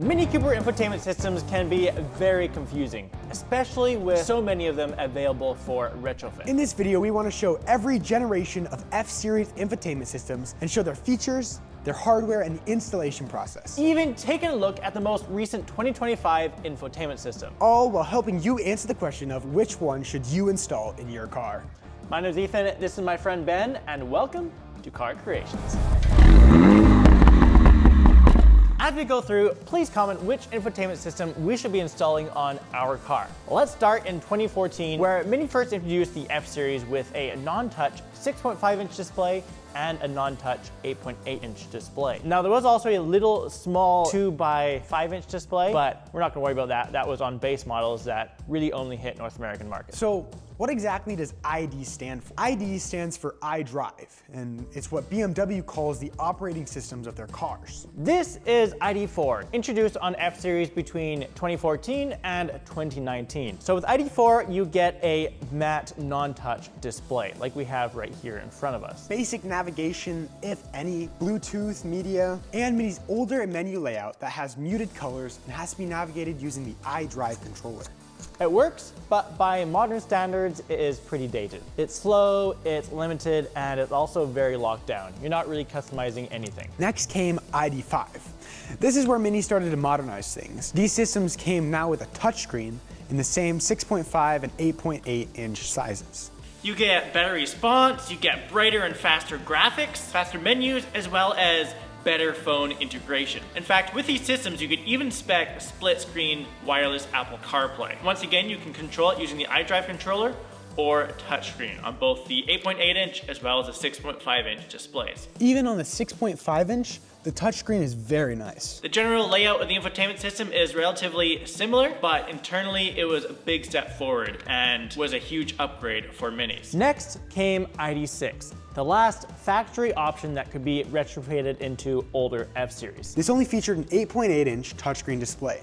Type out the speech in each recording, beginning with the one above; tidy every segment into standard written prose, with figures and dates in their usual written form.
Mini Cooper infotainment systems can be very confusing, especially with so many of them available for retrofit. In this video, we want to show every generation of F-Series infotainment systems and show their features, their hardware, and the installation process. Even taking a look at the most recent 2025 infotainment system. All while helping you answer the question of which one should you install in your car. My name is Ethan, this is my friend Ben, and welcome to Car Creations. As we go through, please comment which infotainment system we should be installing on our car. Let's start in 2014, where Mini first introduced the F-Series with a non-touch 6.5-inch display and a non-touch 8.8-inch display. Now there was also a little small 2x5-inch display, but we're not gonna worry about that. That was on base models that really only hit North American market. So what exactly does ID stand for? ID stands for iDrive, and it's what BMW calls the operating systems of their cars. This is ID4, introduced on F-Series between 2014 and 2019. So with ID4, you get a matte non-touch display, like we have right here in front of us. Basic navigation, if any, Bluetooth, media, and Mini's older menu layout that has muted colors and has to be navigated using the iDrive controller. It works, but by modern standards, it is pretty dated. It's slow, it's limited, and it's also very locked down. You're not really customizing anything. Next came ID5. This is where Mini started to modernize things. These systems came now with a touchscreen in the same 6.5 and 8.8-inch sizes. You get better response, you get brighter and faster graphics, faster menus, as well as better phone integration. In fact, with these systems, you could even spec a split-screen wireless Apple CarPlay. Once again, you can control it using the iDrive controller or touchscreen on both the 8.8-inch as well as the 6.5-inch displays. Even on the 6.5-inch, the touchscreen is very nice. The general layout of the infotainment system is relatively similar, but internally it was a big step forward and was a huge upgrade for Minis. Next came ID6, the last factory option that could be retrofitted into older F-Series. This only featured an 8.8-inch touchscreen display.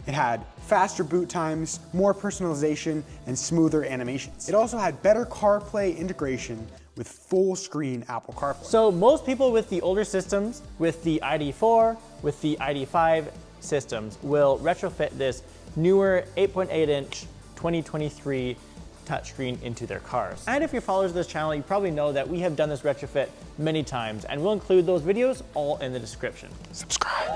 It had faster boot times, more personalization, and smoother animations. It also had better CarPlay integration with full screen Apple CarPlay. So most people with the older systems, with the ID4, with the ID5 systems, will retrofit this newer 8.8-inch 2023 touchscreen into their cars. And if you're followers of this channel, you probably know that we have done this retrofit many times, and we'll include those videos all in the description. Subscribe.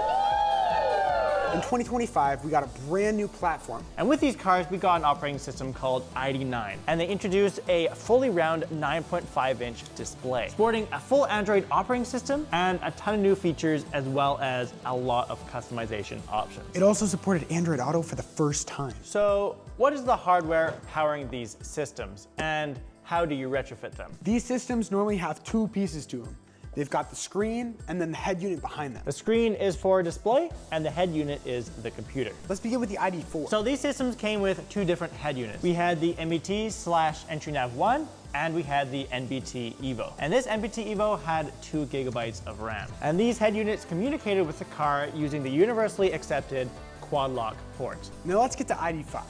In 2025, we got a brand new platform. And with these cars, we got an operating system called ID9. And they introduced a fully round 9.5-inch display, sporting a full Android operating system and a ton of new features, as well as a lot of customization options. It also supported Android Auto for the first time. So what is the hardware powering these systems, and how do you retrofit them? These systems normally have two pieces to them. They've got the screen and then the head unit behind them. The screen is for display and the head unit is the computer. Let's begin with the ID4. So these systems came with two different head units. We had the NBT/EntryNav1 and we had the NBT Evo. And this NBT Evo had 2 GB of RAM. And these head units communicated with the car using the universally accepted quad lock port. Now let's get to ID5.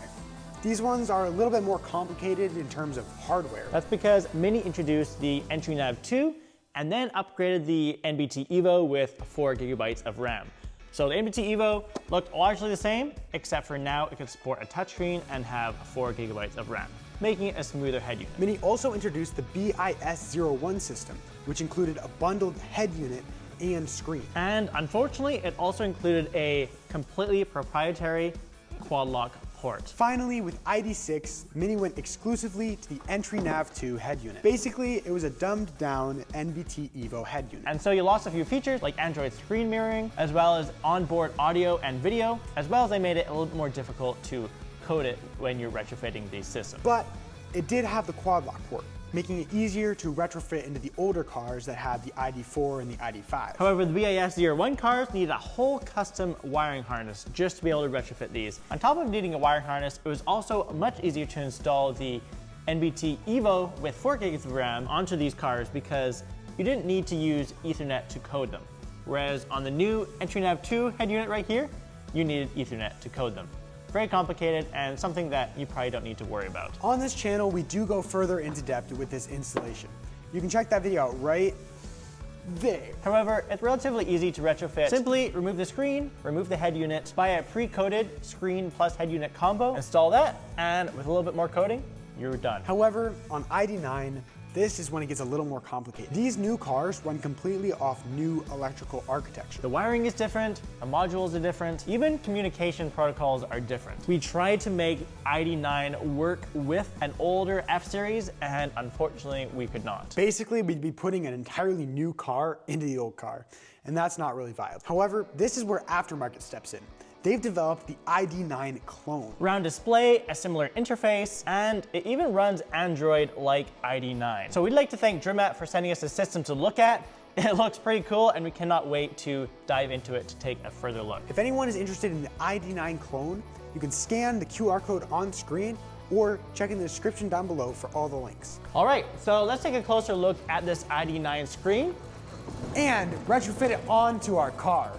These ones are a little bit more complicated in terms of hardware. That's because Mini introduced the EntryNav2 and then upgraded the NBT Evo with 4 GB of RAM. So the NBT Evo looked largely the same, except for now it could support a touchscreen and have 4 GB of RAM, making it a smoother head unit. Mini also introduced the BIS01 system, which included a bundled head unit and screen. And unfortunately, it also included a completely proprietary quad lock port. Finally, with ID6, Mini went exclusively to the EntryNav2 head unit. Basically, it was a dumbed down NBT Evo head unit. And so you lost a few features like Android screen mirroring, as well as onboard audio and video, as well as they made it a little bit more difficult to code it when you're retrofitting these systems. But it did have the quad lock port, making it easier to retrofit into the older cars that had the ID4 and the ID5. However, the BIS01 cars needed a whole custom wiring harness just to be able to retrofit these. On top of needing a wiring harness, it was also much easier to install the NBT Evo with 4 GB of RAM onto these cars because you didn't need to use Ethernet to code them. Whereas on the new EntryNav2 head unit right here, you needed Ethernet to code them. Very complicated and something that you probably don't need to worry about. On this channel, we do go further into depth with this installation. You can check that video out right there. However, it's relatively easy to retrofit. Simply remove the screen, remove the head unit, buy a pre-coated screen plus head unit combo, install that, and with a little bit more coating, you're done. However, on ID9, this is when it gets a little more complicated. These new cars run completely off new electrical architecture. The wiring is different, the modules are different, even communication protocols are different. We tried to make ID9 work with an older F-Series, and unfortunately, we could not. Basically, we'd be putting an entirely new car into the old car, and that's not really viable. However, this is where Aftermarket steps in. They've developed the ID9 clone. Round display, a similar interface, and it even runs Android like ID9. So we'd like to thank DRMAT for sending us a system to look at. It looks pretty cool, and we cannot wait to dive into it to take a further look. If anyone is interested in the ID9 clone, you can scan the QR code on screen or check in the description down below for all the links. All right, so let's take a closer look at this ID9 screen And retrofit it onto our car.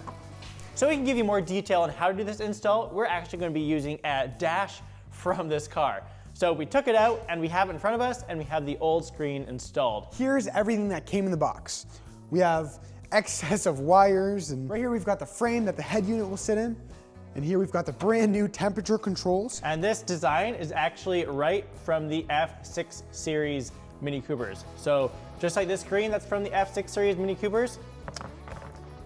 So we can give you more detail on how to do this install. We're actually going to be using a dash from this car. So we took it out and we have it in front of us and we have the old screen installed. Here's everything that came in the box. We have excess of wires, and right here we've got the frame that the head unit will sit in. And here we've got the brand new temperature controls. And this design is actually right from the F6 Series Mini Coopers. So just like this screen that's from the F6 Series Mini Coopers,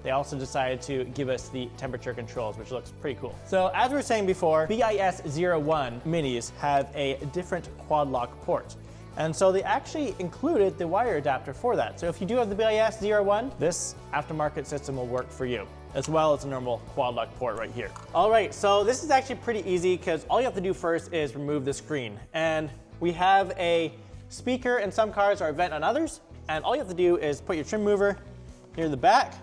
they also decided to give us the temperature controls, which looks pretty cool. So as we were saying before, BIS01 Minis have a different quad lock port. And so they actually included the wire adapter for that. So if you do have the BIS01, this aftermarket system will work for you, as well as a normal quad lock port right here. All right, so this is actually pretty easy because all you have to do first is remove the screen. And we have a speaker in some cars or a vent on others. And all you have to do is put your trim mover near the back.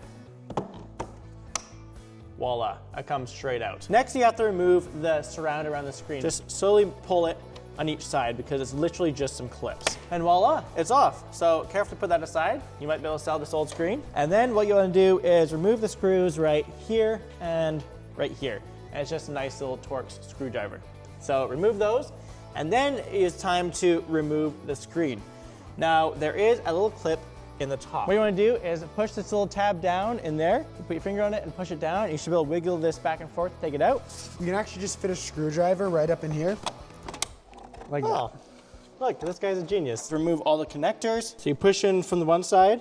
Voila, it comes straight out. Next, you have to remove the surround around the screen. Just slowly pull it on each side because it's literally just some clips. And voila, it's off. So carefully put that aside. You might be able to sell this old screen. And then what you want to do is remove the screws right here and right here. And it's just a nice little Torx screwdriver. So remove those. And then it's time to remove the screen. Now, there is a little clip in the top. What you want to do is push this little tab down in there. You put your finger on it and push it down. You should be able to wiggle this back and forth, take it out. You can actually just fit a screwdriver right up in here, like that. Look, this guy's a genius. Remove all the connectors. So you push in from the one side,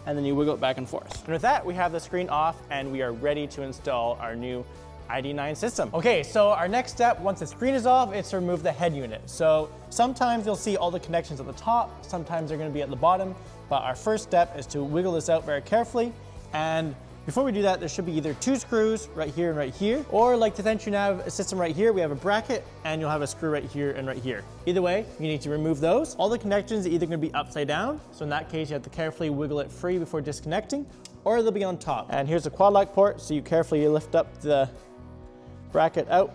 and then you wiggle it back and forth. And with that, we have the screen off, and we are ready to install our new ID9 system. Okay, so our next step, once the screen is off, is to remove the head unit. So sometimes you'll see all the connections at the top, sometimes they're gonna be at the bottom, but our first step is to wiggle this out very carefully. And before we do that, there should be either two screws right here and right here, or like the Century Nav system right here, we have a bracket and you'll have a screw right here and right here. Either way, you need to remove those. All the connections are either gonna be upside down, so in that case, you have to carefully wiggle it free before disconnecting, or they'll be on top. And here's the quad lock port, so you carefully lift up the bracket out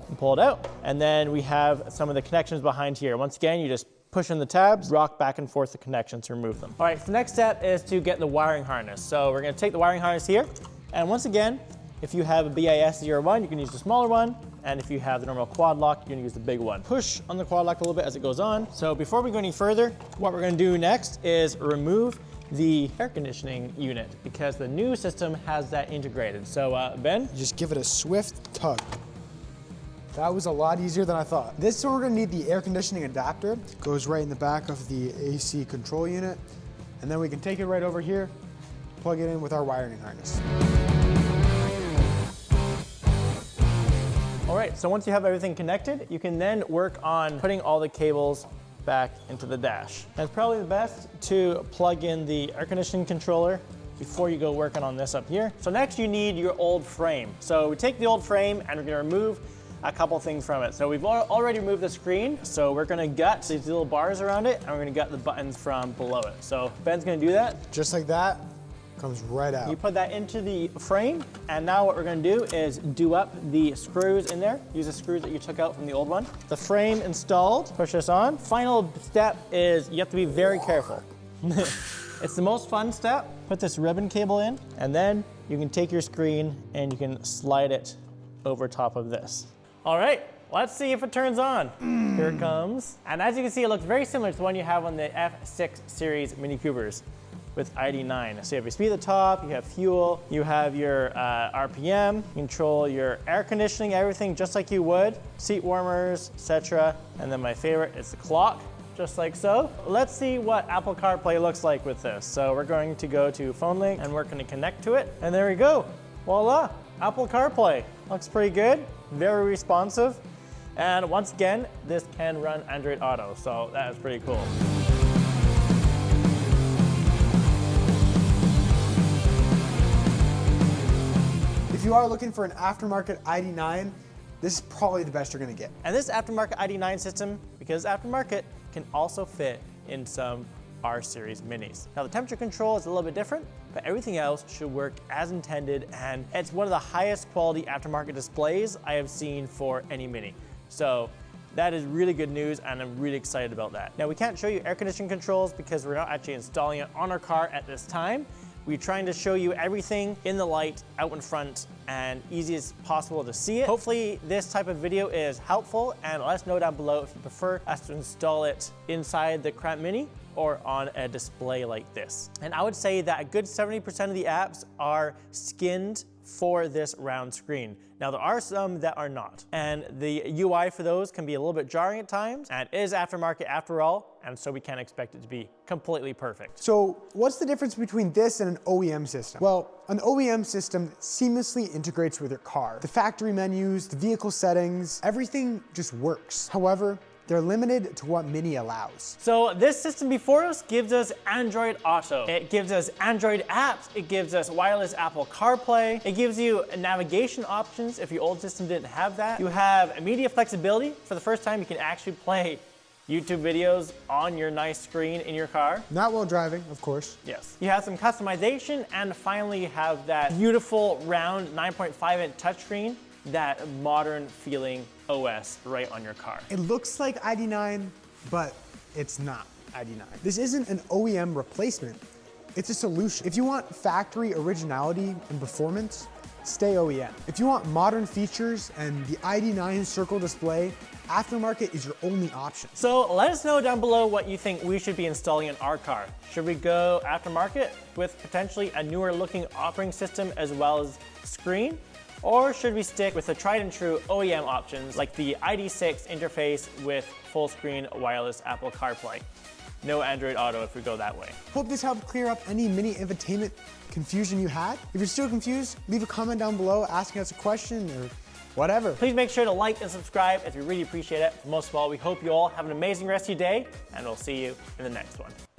and pull it out. And then we have some of the connections behind here. Once again, you just push in the tabs, rock back and forth the connections to remove them. All right, so the next step is to get the wiring harness. So we're gonna take the wiring harness here. And once again, if you have a BIS01, you can use the smaller one. And if you have the normal quad lock, you're gonna use the big one. Push on the quad lock a little bit as it goes on. So before we go any further, what we're gonna do next is remove the air conditioning unit because the new system has that integrated. So Ben? Just give it a swift tug. That was a lot easier than I thought. This is where we're gonna need the air conditioning adapter. It goes right in the back of the AC control unit. And then we can take it right over here, plug it in with our wiring harness. All right, so once you have everything connected, you can then work on putting all the cables back into the dash. And it's probably the best to plug in the air conditioning controller before you go working on this up here. So next you need your old frame. So we take the old frame and we're gonna remove a couple things from it. So we've already removed the screen. So we're gonna gut these little bars around it and we're gonna gut the buttons from below it. So Ben's gonna do that. Just like that, comes right out. You put that into the frame, and now what we're gonna do is do up the screws in there. Use the screws that you took out from the old one. The frame installed, push this on. Final step is you have to be very careful. It's the most fun step. Put this ribbon cable in, and then you can take your screen and you can slide it over top of this. All right, let's see if it turns on. Here it comes. And as you can see, it looks very similar to the one you have on the F6 Series Mini Coopers. with ID9. So you have your speed at the top, you have fuel, you have your RPM, control your air conditioning, everything just like you would, seat warmers, etc. And then my favorite is the clock, just like so. Let's see what Apple CarPlay looks like with this. So we're going to go to Phone Link and we're going to connect to it. And there we go. Voila, Apple CarPlay. Looks pretty good, very responsive. And once again, this can run Android Auto, so that is pretty cool. If you are looking for an aftermarket ID9, this is probably the best you're gonna get. And this aftermarket ID9 system, because aftermarket, can also fit in some R-Series minis. Now the temperature control is a little bit different, but everything else should work as intended, and it's one of the highest quality aftermarket displays I have seen for any mini. So that is really good news, and I'm really excited about that. Now we can't show you air conditioning controls because we're not actually installing it on our car at this time. We're trying to show you everything in the light, out in front, and easy as possible to see it. Hopefully this type of video is helpful, and let us know down below if you prefer us to install it inside the Cramp Mini or on a display like this. And I would say that a good 70% of the apps are skinned for this round screen. Now there are some that are not, and the UI for those can be a little bit jarring at times, and it is aftermarket after all, and so we can't expect it to be completely perfect. So what's the difference between this and an OEM system? Well, an OEM system seamlessly integrates with your car. The factory menus, the vehicle settings, everything just works. However, they're limited to what Mini allows. So this system before us gives us Android Auto. It gives us Android apps. It gives us wireless Apple CarPlay. It gives you navigation options if your old system didn't have that. You have media flexibility. For the first time, you can actually play YouTube videos on your nice screen in your car. Not while driving, of course. Yes. You have some customization, and finally you have that beautiful round 9.5-inch touchscreen, that modern feeling OS right on your car. It looks like ID9, but it's not ID9. This isn't an OEM replacement, it's a solution. If you want factory originality and performance, stay OEM. If you want modern features and the ID9 circle display, aftermarket is your only option. So let us know down below what you think we should be installing in our car. Should we go aftermarket with potentially a newer looking operating system as well as screen? Or should we stick with the tried and true OEM options like the ID6 interface with full screen wireless Apple CarPlay? No Android Auto if we go that way. Hope this helped clear up any Mini infotainment confusion you had. If you're still confused, leave a comment down below asking us a question or whatever. Please make sure to like and subscribe as we really appreciate it. Most of all, we hope you all have an amazing rest of your day, and we'll see you in the next one.